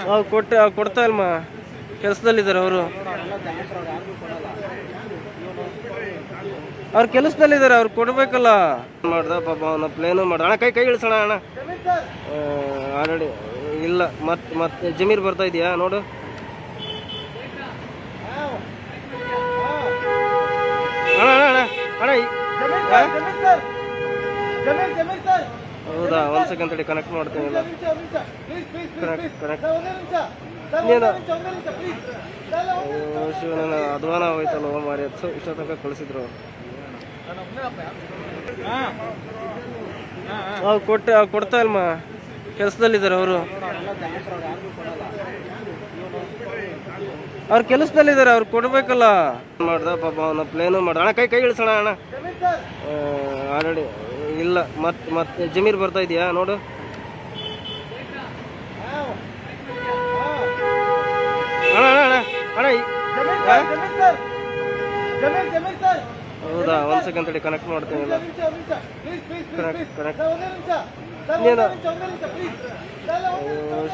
ಅವ್ರು ಕೊಡ್ತಾ ಇಲ್ಮ ಕೆಲಸದಲ್ಲಿದ್ದಾರೆ ಅವರು. ಅವ್ರು ಕೆಲಸದಲ್ಲಿದ್ದಾರೆ, ಅವ್ರು ಕೊಡ್ಬೇಕಲ್ಲ. ಮಾಡ್ದ ಪಾಪ ಅವನ ಪ್ಲೇನು ಮಾಡ. ಅಣ್ಣ ಕೈ ಇಳಿಸೋಣ ಅಣ್ಣ. ಆಲ್ರೆಡಿ ಇಲ್ಲ. ಮತ್ತೆ ಜಮೀರ್ ಬರ್ತಾ ಇದೆಯಾ ನೋಡು. ಅಣ್ಣ ಅಣ್ಣ ಅಣ್ಣ ಹೌದಾ, ಒಂದು ಸೆಕೆಂಡ್ ತಡಿ, ಕನೆಕ್ಟ್ ಮಾಡ್ತೀನಿ. ಕನೆಕ್ಟ್ ಶಿವನ ಅಧ್ವಾನ ಹೋಯ್ತಲ್ಲ ಮಾರಿ. ಇಷ್ಟ ತನಕ ಕಳಿಸಿದ್ರು ಅವ್ರು ಕೊಡ್ತಾ ಇಲ್ಮ ಕೆಲಸದಲ್ಲಿದ್ದಾರೆ ಅವರು. ಅವ್ರು ಕೆಲಸದಲ್ಲಿದ್ದಾರೆ, ಅವ್ರು ಕೊಡ್ಬೇಕಲ್ಲ. ಮಾಡ್ದ ಪಾಪ ಅವನ ಪ್ಲೇನು ಮಾಡ. ಅಣ್ಣ ಕೈ ಇಳಿಸೋಣ ಅಣ್ಣ. ಆಲ್ರೆಡಿ ಇಲ್ಲ. ಮತ್ತೆ ಜಮೀರ್ ಬರ್ತಾ ಇದೆಯಾ ನೋಡು. ಅಣ್ಣ ಅಣ್ಣ ಅಣ್ಣ ಹೌದಾ, ಒಂದು ಸೆಕೆಂಡ್ ತಡಿ, ಕನೆಕ್ಟ್ ಮಾಡ್ತೀನಿ. ಕನೆಕ್ಟ್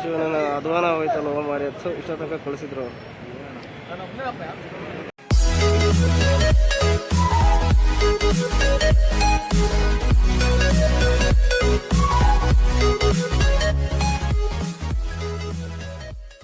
ಶಿವನ ಅಧ್ವಾನ ಹೋಯ್ತಲ್ಲ ಮಾರಿ. ಇಷ್ಟ ತನಕ ಕಳಿಸಿದ್ರು.